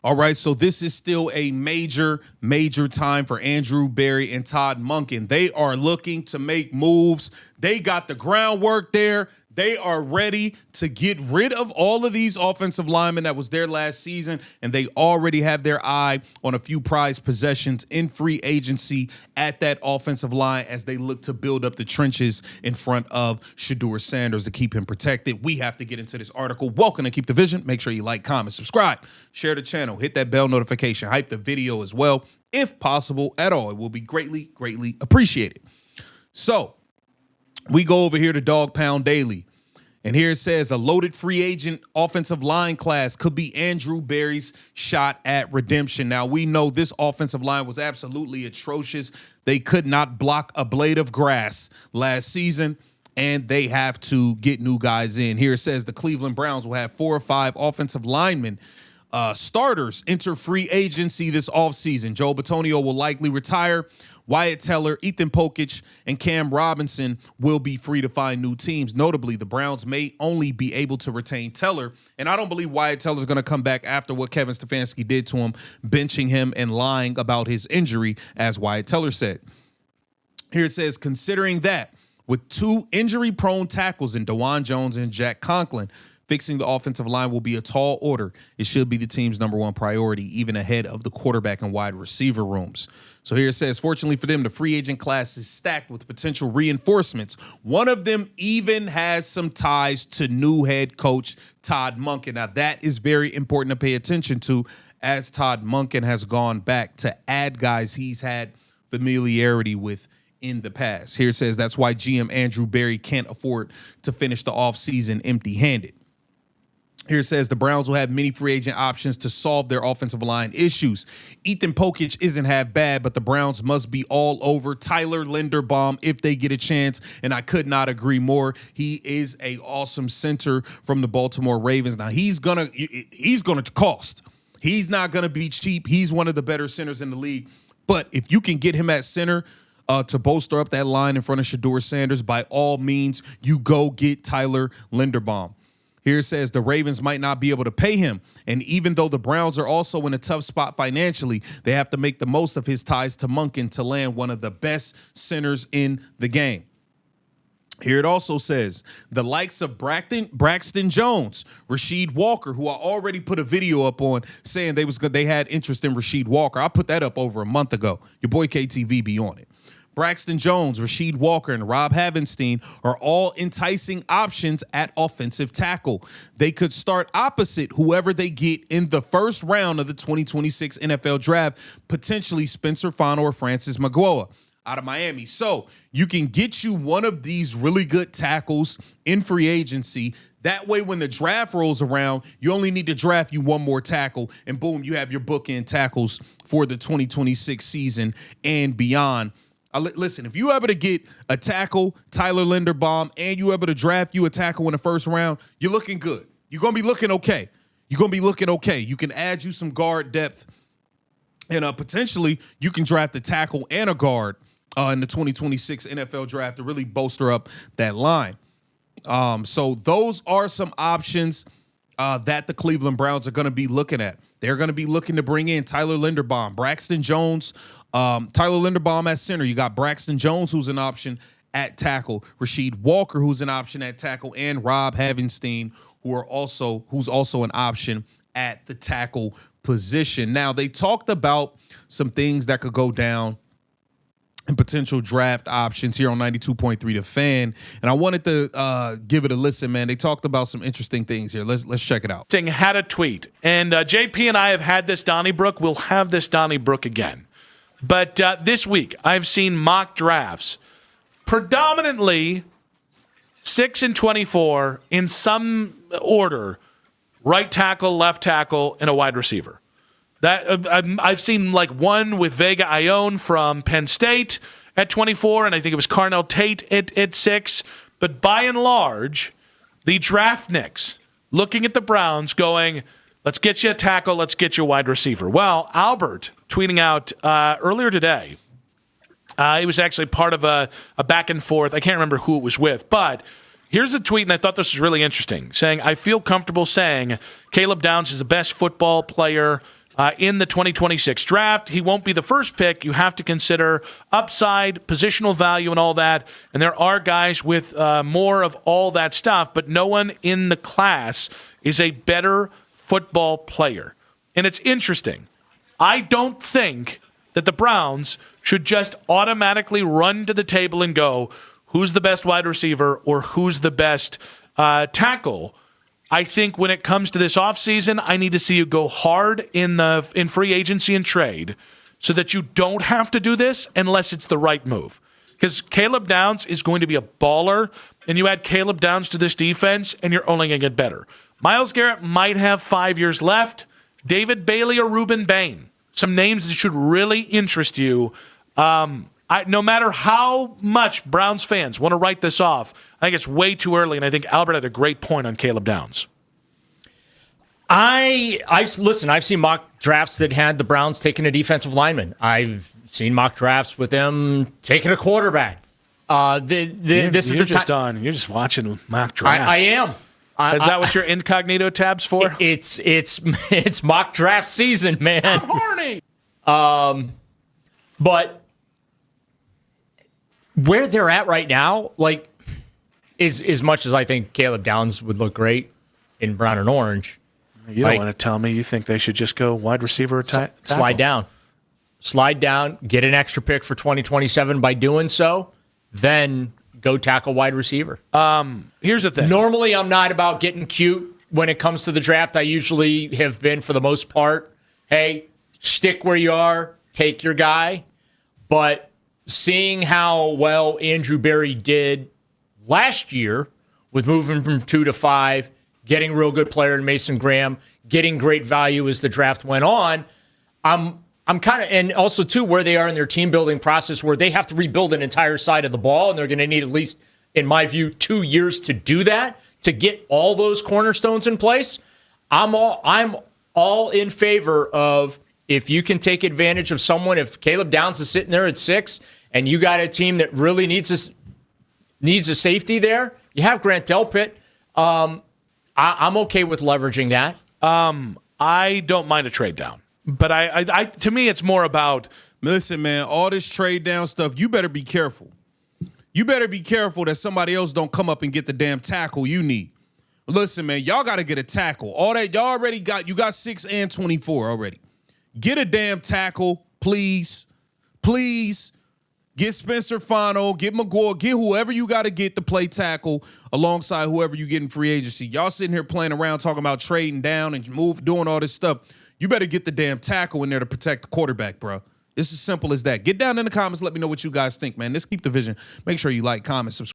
All right, so this is still a major, major time for Andrew Berry and Todd Monken. They are looking to make moves. They got the groundwork there. They are ready to get rid of all of these offensive linemen that was there last season, and they already have their eye on a few prized possessions in free agency at that offensive line as they look to build up the trenches in front of Shedeur Sanders to keep him protected. We have to get into this article. Welcome to Keep the Vision. Make sure you like, comment, subscribe, share the channel, hit that bell notification, hype the video as well, if possible at all. It will be greatly, greatly appreciated. So we go over here to Dog Pound Daily. And here it says a loaded free agent offensive line class could be Andrew Berry's shot at redemption. Now, we know this offensive line was absolutely atrocious. They could not block a blade of grass last season, and they have to get new guys in. Here it says the Cleveland Browns will have 4 or 5 offensive linemen starters enter free agency this offseason. Joe Bitonio will likely retire. Wyatt Teller, Ethan Pocic, and Cam Robinson will be free to find new teams. Notably, the Browns may only be able to retain Teller, and I don't believe Wyatt Teller is going to come back after what Kevin Stefanski did to him, benching him and lying about his injury, as Wyatt Teller said. Here it says, considering that with 2 injury-prone tackles in DeJuan Jones and Jack Conklin, fixing the offensive line will be a tall order. It should be the team's #1 priority, even ahead of the quarterback and wide receiver rooms. So here it says, fortunately for them, the free agent class is stacked with potential reinforcements. One of them even has some ties to new head coach Todd Monken. Now, that is very important to pay attention to, as Todd Monken has gone back to add guys he's had familiarity with in the past. Here it says that's why GM Andrew Berry can't afford to finish the offseason empty-handed. Here it says the Browns will have many free agent options to solve their offensive line issues. Ethan Pocic isn't half bad, but the Browns must be all over Tyler Linderbaum if they get a chance, and I could not agree more. He is a awesome center from the Baltimore Ravens. Now, he's gonna cost. He's not gonna be cheap. He's one of the better centers in the league. But if you can get him at center to bolster up that line in front of Shedeur Sanders, by all means, you go get Tyler Linderbaum. Here it says the Ravens might not be able to pay him. And even though the Browns are also in a tough spot financially, they have to make the most of his ties to Monken to land one of the best centers in the game. Here it also says the likes of Braxton Jones, Rasheed Walker, who I already put a video up on saying they had interest in Rasheed Walker. I put that up over a month ago. Your boy KTV be on it. Braxton Jones, Rasheed Walker, and Rob Havenstein are all enticing options at offensive tackle. They could start opposite whoever they get in the first round of the 2026 NFL Draft, potentially Spencer Fano or Francis Magoa out of Miami. So you can get you one of these really good tackles in free agency. That way, when the draft rolls around, you only need to draft you one more tackle, and boom, you have your bookend tackles for the 2026 season and beyond. Listen, if you're able to get a tackle, Tyler Linderbaum, and you're able to draft you a tackle in the first round, you're looking good. You're going to be looking okay. You can add you some guard depth, and potentially you can draft a tackle and a guard in the 2026 NFL Draft to really bolster up that line. So those are some options that the Cleveland Browns are going to be looking at. They're going to be looking to bring in Tyler Linderbaum, Braxton Jones, Tyler Linderbaum at center. You got Braxton Jones, who's an option at tackle, Rasheed Walker, who's an option at tackle, and Rob Havenstein, who's also an option at the tackle position. Now, they talked about some things that could go down and potential draft options here on 92.3 The Fan, and I wanted to give it a listen, man. They talked about some interesting things here. Let's check it out. Had a tweet, and JP and I have had this Donnybrook. We'll have this Donnybrook again. But this week, I've seen mock drafts, predominantly 6 and 24 in some order, right tackle, left tackle, and a wide receiver. That I've seen like one with Vega Ione from Penn State at 24, and I think it was Carnell Tate at 6. But by and large, the draftniks looking at the Browns going, let's get you a tackle, let's get you a wide receiver. Well, Albert tweeting out earlier today, he was actually part of a back and forth. I can't remember who it was with, but here's a tweet, and I thought this was really interesting, saying, I feel comfortable saying Caleb Downs is the best football player in the 2026 draft. He won't be the first pick. You have to consider upside, positional value, and all that. And there are guys with more of all that stuff, but no one in the class is a better football player. And it's interesting. I don't think that the Browns should just automatically run to the table and go, who's the best wide receiver or who's the best tackle. I think when it comes to this offseason, I need to see you go hard in free agency and trade so that you don't have to do this unless it's the right move. Because Caleb Downs is going to be a baller, and you add Caleb Downs to this defense, and you're only going to get better. Myles Garrett might have 5 years left. David Bailey or Reuben Bain, some names that should really interest you. No matter how much Browns fans want to write this off, I think it's way too early, and I think Albert had a great point on Caleb Downs. I've seen mock drafts that had the Browns taking a defensive lineman. I've seen mock drafts with them taking a quarterback. You're just watching mock drafts. I am. Is that what your incognito tab's for? It's mock draft season, man. I'm horny. But where they're at right now, like, is as much as I think Caleb Downs would look great in brown and orange. You don't want to tell me you think they should just go wide receiver or tackle? Slide down, get an extra pick for 2027 by doing so, then go tackle wide receiver. Here's the thing. Normally, I'm not about getting cute when it comes to the draft. I usually have been, for the most part, hey, stick where you are, take your guy. But seeing how well Andrew Berry did last year with moving from 2 to 5, getting a real good player in Mason Graham, getting great value as the draft went on, I'm kind of, and also too where they are in their team building process, where they have to rebuild an entire side of the ball, and they're going to need at least, in my view, 2 years to do that, to get all those cornerstones in place. I'm all in favor of, if you can take advantage of someone, if Caleb Downs is sitting there at 6, and you got a team that really needs a safety there, you have Grant Delpit. I'm okay with leveraging that. I don't mind a trade down, but I to me it's more about, listen, man, all this trade down stuff, you better be careful. You better be careful that somebody else don't come up and get the damn tackle you need. Listen, man, y'all got to get a tackle. All that y'all already got, you got 6 and 24 already. Get a damn tackle, please. Please. Get Spencer Fano, get McGuire, get whoever you got to get to play tackle alongside whoever you get in free agency. Y'all sitting here playing around talking about trading down and doing all this stuff. You better get the damn tackle in there to protect the quarterback, bro. It's as simple as that. Get down in the comments. Let me know what you guys think, man. Let's keep the vision. Make sure you like, comment, subscribe.